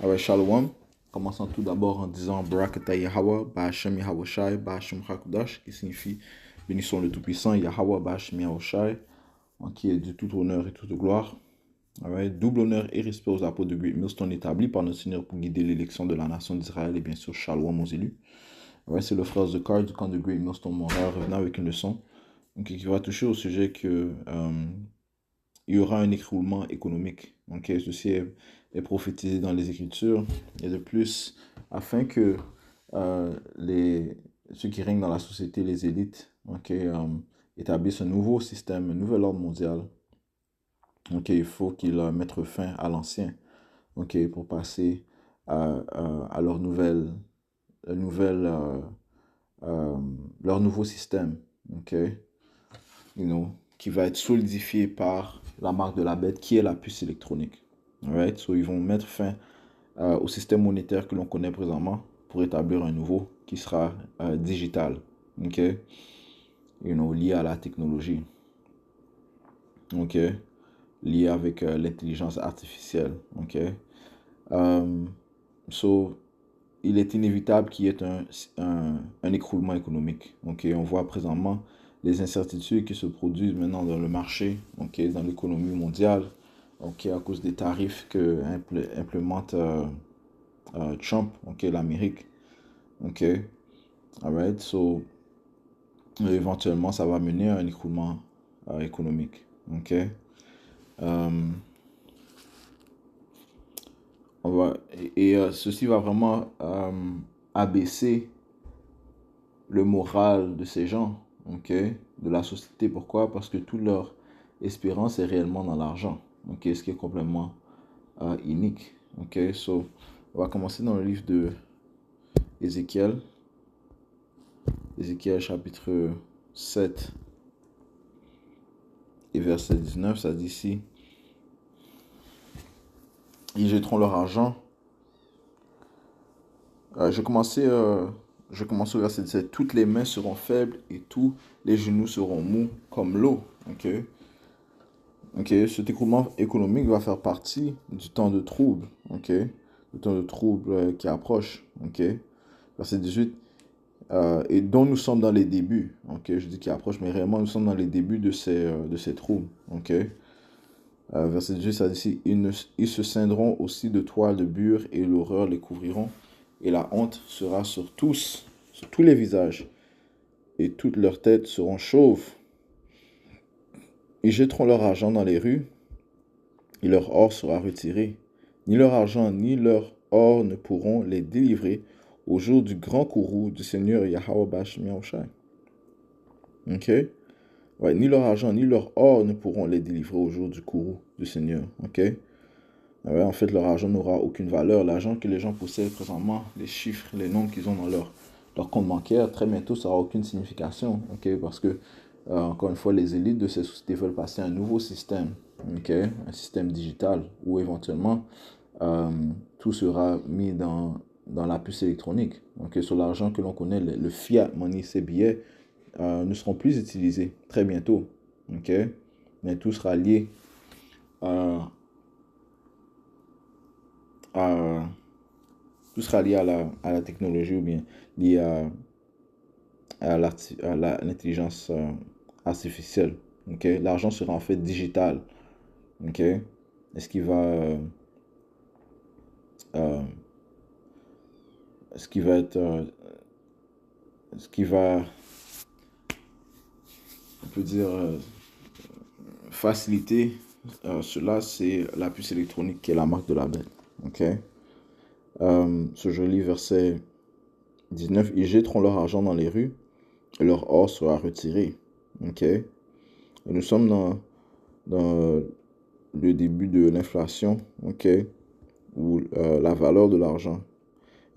Ouais, Shalom. Commençons tout d'abord en disant Barakata Yahweh, Ba'ashem Yahweh Shai, Ba'ashem Hakudash, qui signifie bénissons le Tout-Puissant, Yahweh, Ba'ashem Yahweh Shai, en qui est de tout honneur et toute gloire. Right. Double honneur et respect aux apôtres de Great Millstone établis par notre Seigneur pour guider l'élection de la nation d'Israël et bien sûr Shalom aux élus. Ouais, c'est le frère Zakar du camp de Great Millstone Montréal revenant avec une leçon qui va toucher au sujet que il y aura un écroulement économique. Ceci est prophétisé dans les Écritures. Et de plus, afin que ceux qui règnent dans la société, les élites, établissent un nouveau système, un nouvel ordre mondial, il faut qu'ils mettent fin à l'ancien, pour passer à leur nouveau système, qui va être solidifié par la marque de la bête, qui est la puce électronique. Alright? So, ils vont mettre fin au système monétaire que l'on connaît présentement pour établir un nouveau qui sera digital, lié à la technologie, lié avec l'intelligence artificielle. Il est inévitable qu'il y ait un écroulement économique. On voit présentement les incertitudes qui se produisent maintenant dans le marché, dans l'économie mondiale, à cause des tarifs que implémente Trump, l'Amérique. Alright, so éventuellement ça va mener à un écroulement économique. Ceci va vraiment abaisser le moral de ces gens, de la société. Pourquoi? Parce que toute leur espérance est réellement dans l'argent, ce qui est complètement inique. So, on va commencer dans le livre de Ézéchiel chapitre 7 et verset 19, ça dit ici: ils jetteront leur argent. Je commence au verset 17. Toutes les mains seront faibles et tous les genoux seront mous comme l'eau. Cet écroulement économique va faire partie du temps de trouble. Le temps de trouble qui approche. Verset 18. Et dont nous sommes dans les débuts. Je dis qui approche, mais réellement nous sommes dans les débuts de ces troubles. Verset 18, ça dit ici: ils se ceindront aussi de toiles de bure et l'horreur les couvriront. Et la honte sera sur tous les visages, et toutes leurs têtes seront chauves. Ils jetteront leur argent dans les rues, et leur or sera retiré. Ni leur argent, ni leur or ne pourront les délivrer au jour du grand courroux du Seigneur Yahweh Ba'ashem Yahweh Shai. Ni leur argent, ni leur or ne pourront les délivrer au jour du courroux du Seigneur. En fait, leur argent n'aura aucune valeur. L'argent que les gens possèdent présentement, les chiffres, les nombres qu'ils ont dans leur compte bancaire, très bientôt, ça n'aura aucune signification. Parce que, encore une fois, les élites de ces sociétés veulent passer à un nouveau système. Un système digital où éventuellement, tout sera mis dans la puce électronique. Sur l'argent que l'on connaît, le fiat money, ces billets, ne seront plus utilisés très bientôt. Mais tout sera lié tout sera lié à la technologie ou bien lié à l'intelligence artificielle. L'argent sera en fait digital. Est-ce qu'il va on peut dire faciliter cela? C'est la puce électronique qui est la marque de la bête. Je lis verset 19. Ils jetteront leur argent dans les rues et leur or sera retiré. Et nous sommes dans le début de l'inflation, où la valeur de l'argent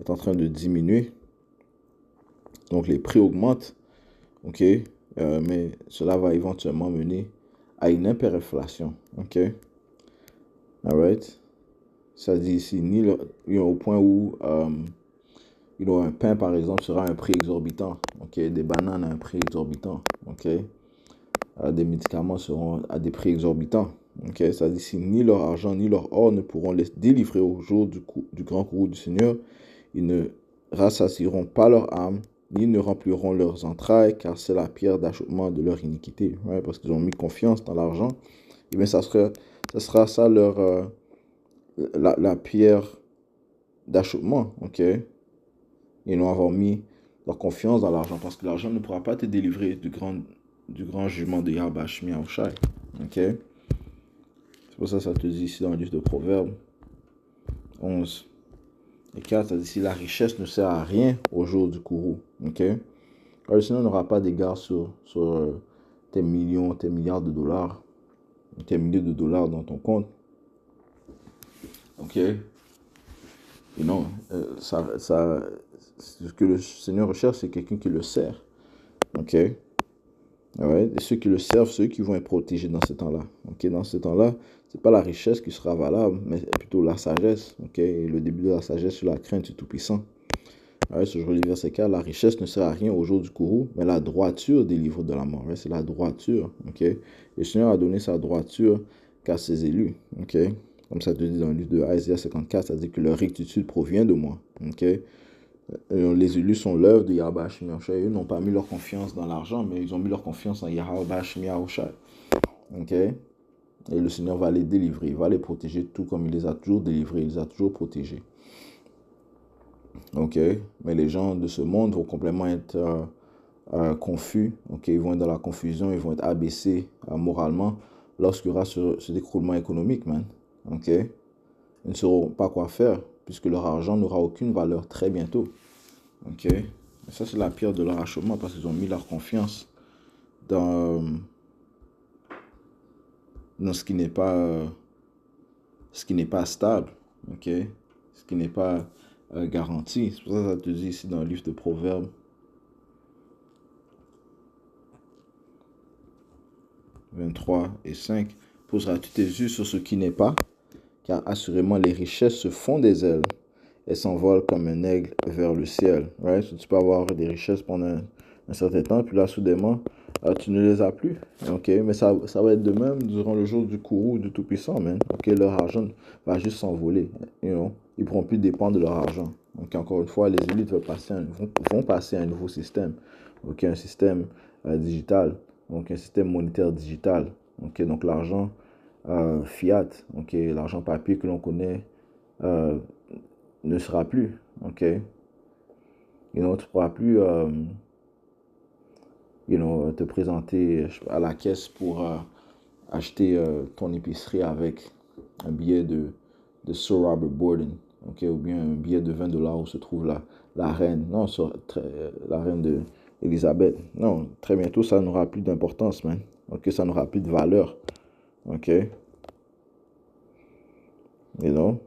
est en train de diminuer. Donc les prix augmentent, mais cela va éventuellement mener à une hyperinflation. Alright. Ça dit ici, au point où un pain, par exemple, sera à un prix exorbitant. Des bananes à un prix exorbitant. Des médicaments seront à des prix exorbitants. Ok, ça dit ici, ni leur argent, ni leur or ne pourront les délivrer au jour du grand courroux du Seigneur. Ils ne rassasieront pas leur âme, ni ne rempliront leurs entrailles, car c'est la pierre d'achoppement de leur iniquité. Ouais, parce qu'ils ont mis confiance dans l'argent. Et bien, ça sera ça leur, la pierre d'achoppement. Ok, ils vont avoir mis leur confiance dans l'argent, parce que l'argent ne pourra pas te délivrer du grand jugement de Yahweh Shemi Yahushai. Ok, c'est pour ça que ça te dit ici dans le livre de Proverbes 11 et 4, ça dit ici, la richesse ne sert à rien au jour du courroux. Ok, alors le Seigneur n'aura pas d'égard sur tes millions, tes milliards de dollars, tes milliers de dollars dans ton compte. Ok, et non, ce que le Seigneur recherche, c'est quelqu'un qui le sert. Ok, ouais, et ceux qui le servent, ceux qui vont être protégés dans ce temps-là. Ok, dans ce temps-là, c'est pas la richesse qui sera valable, mais plutôt la sagesse. Ok, et le début de la sagesse, c'est la crainte du Tout-Puissant. Ouais, ce jour, le verset 4, la richesse ne sert à rien au jour du courroux, mais la droiture délivre de la mort. Ouais, c'est la droiture. Ok, et le Seigneur a donné sa droiture qu'à ses élus. Ok, comme ça te dit dans le livre de Isaïe 54, ça dit que leur rectitude provient de moi. Ok, les élus sont l'œuvre de Yahweh Shemi Yahushai. Eux n'ont pas mis leur confiance dans l'argent, mais ils ont mis leur confiance en Yahweh Shemi Yahushai. Ok, et le Seigneur va les délivrer, il va les protéger tout comme il les a toujours délivrés, il les a toujours protégés. Ok, mais les gens de ce monde vont complètement être confus. Ok, ils vont être dans la confusion, ils vont être abaissés moralement lorsqu'il y aura ce décroulement économique, man. Ok, ils ne sauront pas quoi faire puisque leur argent n'aura aucune valeur très bientôt. Ok, et ça c'est la pierre de leur achoppement parce qu'ils ont mis leur confiance dans ce qui n'est pas stable. Ok, ce qui n'est pas garanti. C'est pour ça que ça te dit ici dans le livre de Proverbes 23 et 5. Poseras-tu tes yeux sur ce qui n'est pas, car assurément les richesses se font des ailes et s'envolent comme un aigle vers le ciel. Right? So, tu peux avoir des richesses pendant un certain temps, puis là, soudainement, tu ne les as plus. Ok, mais ça va être de même durant le jour du courroux du Tout-Puissant, man. Ok, leur argent va juste s'envoler. You know? Ils ne pourront plus dépendre de leur argent. Donc, encore une fois, les élites vont passer à un nouveau système. Ok, un système digital. Donc, un système monétaire digital. Ok, donc l'argent fiat, ok, l'argent papier que l'on connaît ne sera plus. Ok, tu ne pourras plus te présenter à la caisse pour acheter ton épicerie avec un billet de Sir Robert Borden, ok, ou bien un billet de $20 où se trouve la reine, non, la reine de Elisabeth. Non, très bientôt, ça n'aura plus d'importance, man. Ok, ça n'aura plus de valeur. Ok, et non.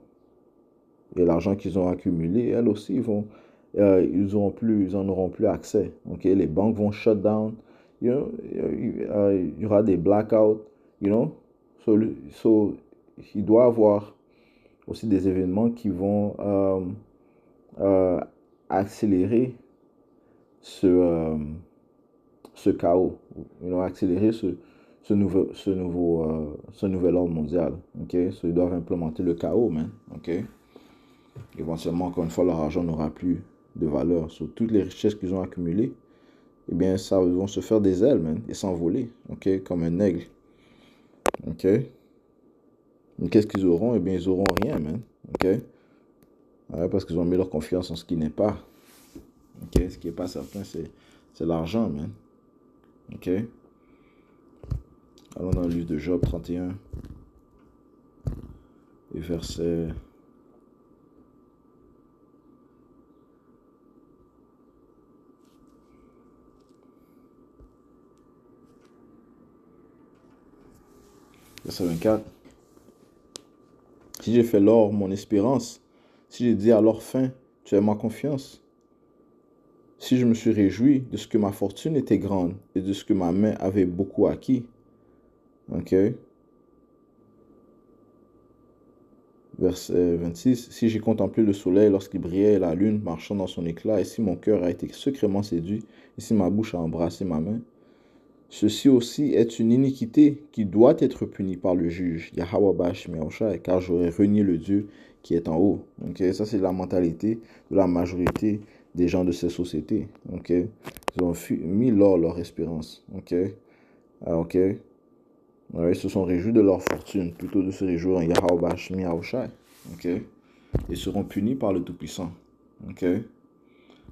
Et l'argent qu'ils ont accumulé, elles aussi, ils en auront plus accès. Ok, les banques vont shut down. You know, il y aura des blackouts. You know, so il doit y avoir aussi des événements qui vont accélérer ce chaos. You know, accélérer ce nouvel ordre mondial. Ok, so ils doivent implémenter le chaos, man. Ok. Éventuellement, encore une fois, leur argent n'aura plus de valeur. Sur toutes les richesses qu'ils ont accumulées, eh bien, ça vont se faire des ailes, man, et s'envoler, ok, comme un aigle. Ok. Mais qu'est-ce qu'ils auront? Eh bien, ils auront rien, man. Ok. Ouais, parce qu'ils ont mis leur confiance en ce qui n'est pas. Ok. Ce qui n'est pas certain, c'est l'argent, man. Ok. Allons dans le livre de Job 31 et verset 24. Si j'ai fait l'or mon espérance, si j'ai dit à leur fin, tu es ma confiance. Si je me suis réjoui de ce que ma fortune était grande et de ce que ma main avait beaucoup acquis. Ok. Verset 26. Si j'ai contemplé le soleil lorsqu'il brillait et la lune marchant dans son éclat, et si mon cœur a été secrètement séduit, et si ma bouche a embrassé ma main. Ceci aussi est une iniquité qui doit être punie par le juge, Yahweh Bashmi Yahushai, car j'aurais renié le Dieu qui est en haut. Okay? Ça, c'est la mentalité de la majorité des gens de ces sociétés. Okay? Ils ont mis leur espérance. Okay? Okay? Ouais, ils se sont réjouis de leur fortune, plutôt de se réjouir en Yahweh Bashmi Yahushai. Okay? Ils seront punis par le Tout-Puissant. Okay?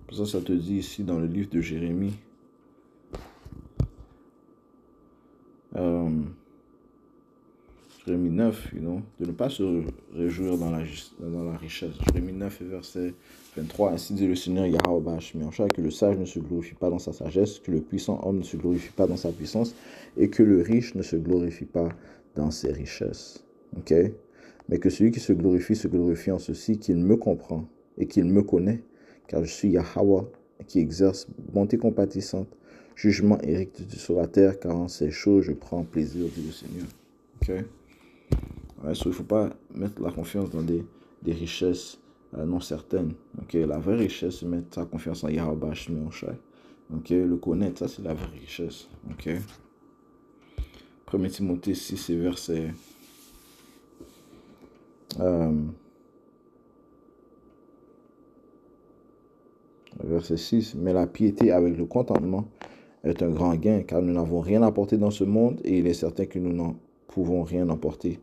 Pour ça, ça te dit ici dans le livre de Jérémie. Jérémie 9, de ne pas se réjouir dans la richesse. Jérémie 9, verset 23. Ainsi dit le Seigneur Yahweh Bashmi Yahushai, que le sage ne se glorifie pas dans sa sagesse, que le puissant homme ne se glorifie pas dans sa puissance, et que le riche ne se glorifie pas dans ses richesses. Ok? Mais que celui qui se glorifie en ceci, qu'il me comprend et qu'il me connaît, car je suis Yahweh qui exerce bonté compatissante, jugement et rectitude sur la terre, car en ces choses je prends plaisir, dit le Seigneur. Ok? Ouais, il ne faut pas mettre la confiance dans des richesses non certaines. Okay? La vraie richesse, c'est mettre sa confiance en Yahweh Bashmi Yahushai. Okay? Le connaître, ça c'est la vraie richesse. Okay? 1 Timothée 6 et verset 6. Mais la piété avec le contentement est un grand gain, car nous n'avons rien apporté dans ce monde, et il est certain que nous n'en pouvons rien emporter.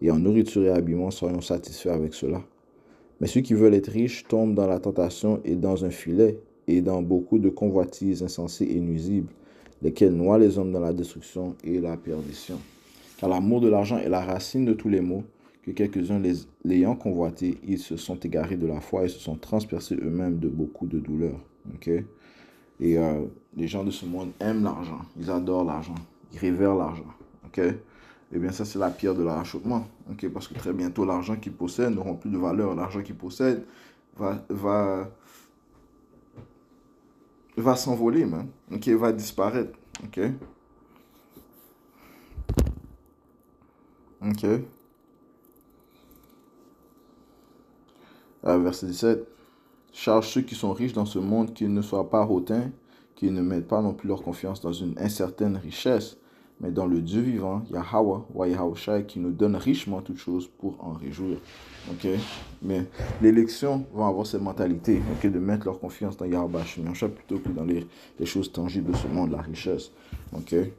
Et en nourriture et habillement, soyons satisfaits avec cela. Mais ceux qui veulent être riches tombent dans la tentation et dans un filet, et dans beaucoup de convoitises insensées et nuisibles, lesquelles noient les hommes dans la destruction et la perdition. Car l'amour de l'argent est la racine de tous les maux, que quelques-uns l'ayant convoité, ils se sont égarés de la foi et se sont transpercés eux-mêmes de beaucoup de douleurs. Okay? Et les gens de ce monde aiment l'argent, ils adorent l'argent, ils révèrent l'argent. Okay? Eh bien, ça, c'est la pierre de l'achoppement. Okay? Parce que très bientôt, l'argent qu'ils possèdent n'aura plus de valeur. L'argent qu'ils possèdent va s'envoler, man. Okay? Va disparaître. Okay? Okay? Verset 17. Charge ceux qui sont riches dans ce monde qu'ils ne soient pas hautains, qu'ils ne mettent pas non plus leur confiance dans une incertaine richesse, mais dans le Dieu vivant, Yahweh, wa Yahushai, qui nous donne richement toutes choses pour en réjouir. Okay? Mais l'élection va avoir cette mentalité, okay, de mettre leur confiance dans Yahweh plutôt que dans les choses tangibles de ce monde, la richesse. Okay?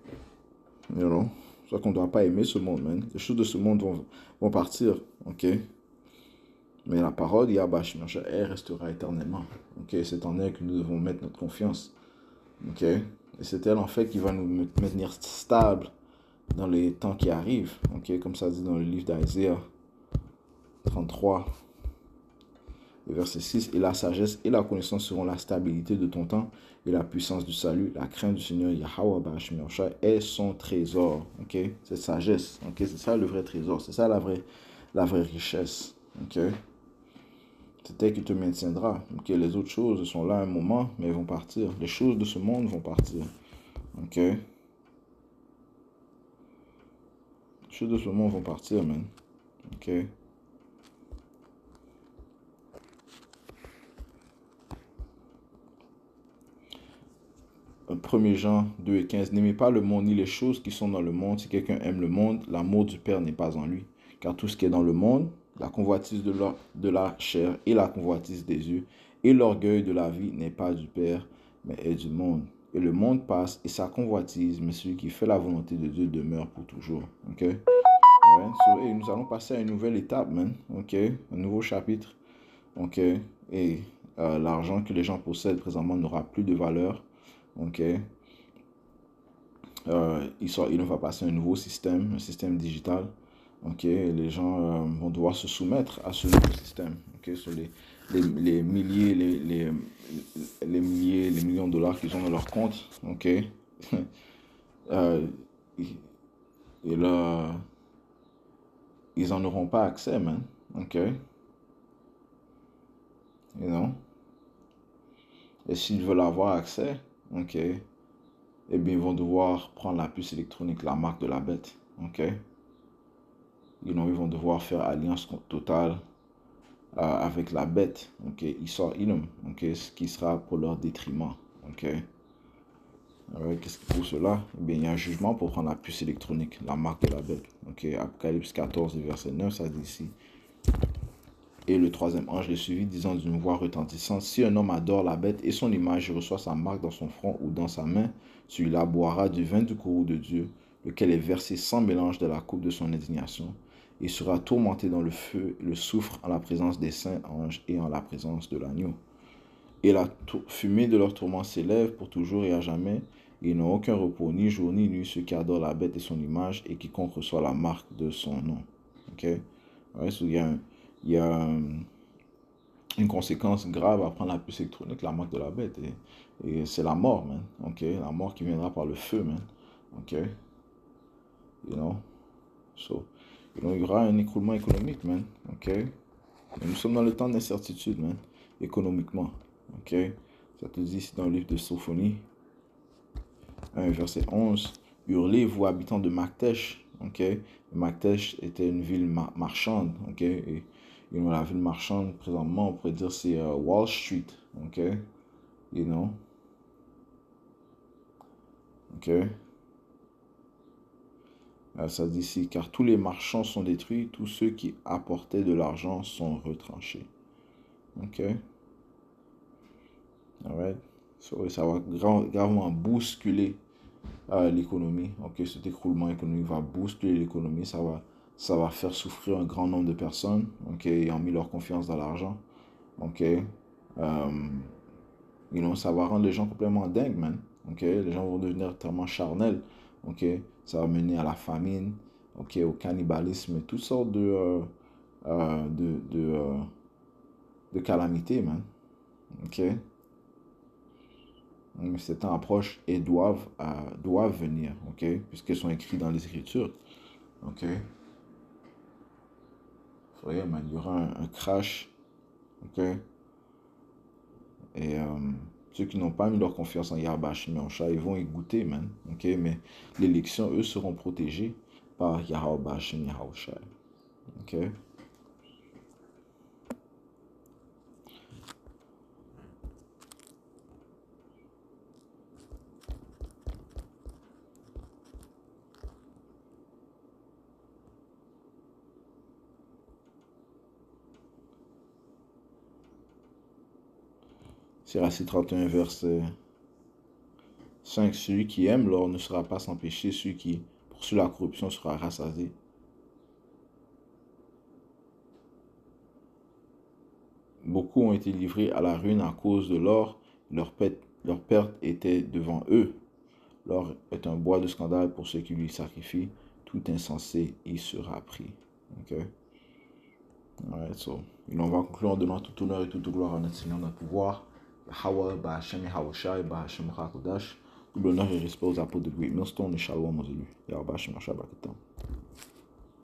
You know? C'est pour ça qu'on ne doit pas aimer ce monde, man. Les choses de ce monde vont partir. Okay? Mais la parole Yahweh elle restera éternellement. Okay? C'est en elle que nous devons mettre notre confiance. Okay? Et c'est elle en fait qui va nous maintenir stables dans les temps qui arrivent. Okay? Comme ça dit dans le livre d'Isaiah 33, verset 6. Et la sagesse et la connaissance seront la stabilité de ton temps et la puissance du salut. La crainte du Seigneur Yahweh Bashmi Yahushai est son trésor. Okay? Cette sagesse. Okay? C'est ça le vrai trésor. C'est ça la vraie richesse. Okay? C'est elle qui te maintiendra. Okay? Les autres choses sont là un moment, mais elles vont partir. Les choses de ce monde vont partir. Ok? Les choses de ce monde vont partir, man. Ok? 1 Jean 2 et 15. N'aimez pas le monde ni les choses qui sont dans le monde. Si quelqu'un aime le monde, l'amour du Père n'est pas en lui. Car tout ce qui est dans le monde, la convoitise de la chair et la convoitise des yeux et l'orgueil de la vie n'est pas du Père, mais est du monde. Et le monde passe et sa convoitise, mais celui qui fait la volonté de Dieu demeure pour toujours. Ok? Ouais, et nous allons passer à une nouvelle étape, man. Ok? Un nouveau chapitre. Ok? Et l'argent que les gens possèdent présentement n'aura plus de valeur. Ok? Il va passer un nouveau système, un système digital. Ok? Les gens vont devoir se soumettre à ce nouveau système. Ok? Sur les milliers, les millions de dollars qu'ils ont dans leur compte. Ok? Et là, ils n'en auront pas accès, man. Ok? You know? Et s'ils veulent avoir accès, ok, eh bien, ils vont devoir prendre la puce électronique, la marque de la bête, ok? Ils vont devoir faire alliance totale avec la bête, ok? Ils sortent, ok? Ce qui sera pour leur détriment, ok? Qu'est-ce que pour cela? Eh bien, il y a un jugement pour prendre la puce électronique, la marque de la bête. Ok, Apocalypse 14, verset 9, ça dit ici. Et le troisième ange les suivit, disant d'une voix retentissante, si un homme adore la bête et son image reçoit sa marque dans son front ou dans sa main, celui-là boira du vin du courroux de Dieu, lequel est versé sans mélange de la coupe de son indignation, et sera tourmenté dans le feu, le soufre, en la présence des saints anges et en la présence de l'agneau. Et la fumée de leur tourment s'élève pour toujours et à jamais, et ils n'ont aucun repos, ni jour ni nuit, ceux qui adorent la bête et son image, et quiconque reçoit la marque de son nom. Ok? Ouais, so il y a une conséquence grave à prendre la puce électronique, la marque de la bête. Et c'est la mort, man. Ok? La mort qui viendra par le feu, man. Ok? You know? So, il y aura un écroulement économique, man. Ok? Et nous sommes dans le temps d'incertitude, man. Économiquement. Ok? Ça te dit ici dans le livre de Sophonie, 1, verset 11. Hurlez, vous habitants de Maktesh. Ok? Maktesh était une ville marchande. Ok? Et la ville marchande, présentement, on pourrait dire c'est Wall Street. Ok? You know? Ok? Ça dit ici, car tous les marchands sont détruits, tous ceux qui apportaient de l'argent sont retranchés. Ok? Alright? So, ça va gravement bousculer l'économie. Ok? Cet écroulement économique va bousculer l'économie. Ça va faire souffrir un grand nombre de personnes. Ok? Ayant mis leur confiance dans l'argent. Ok? Ça va rendre les gens complètement dingues, man. Ok? Les gens vont devenir tellement charnels. Ok? Ça va mener à la famine. Ok? Au cannibalisme. Toutes sortes de calamités, man. Ok? Mais ces temps approchent et doivent venir. Ok? Puisqu'ils sont écrits dans les Écritures. Ok? So, yeah, man, il y aura un crash. Ok? Et ceux qui n'ont pas mis leur confiance en Yahweh Shemyahushua, ils vont y goûter, man. Ok? Mais l'élection, eux, seront protégés par Yahweh Shemyahushua. Ok? Sirach 31, verset 5. Celui qui aime l'or ne sera pas sans péché, celui qui poursuit la corruption sera rassasié. Beaucoup ont été livrés à la ruine à cause de l'or. Leur perte était devant eux. L'or est un bois de scandale pour ceux qui lui sacrifient. Tout insensé y sera pris. Ok? Alright, so, on va conclure en donnant tout honneur et toute gloire à notre Seigneur, notre pouvoir. Yahweh, Bahashem, Yahawashi, Bahashem, Hakodash. Tout l'honneur et respect aux apôtres de Great Millstone et Shalom aux élus. Yahweh, Bahashem, Shabbat.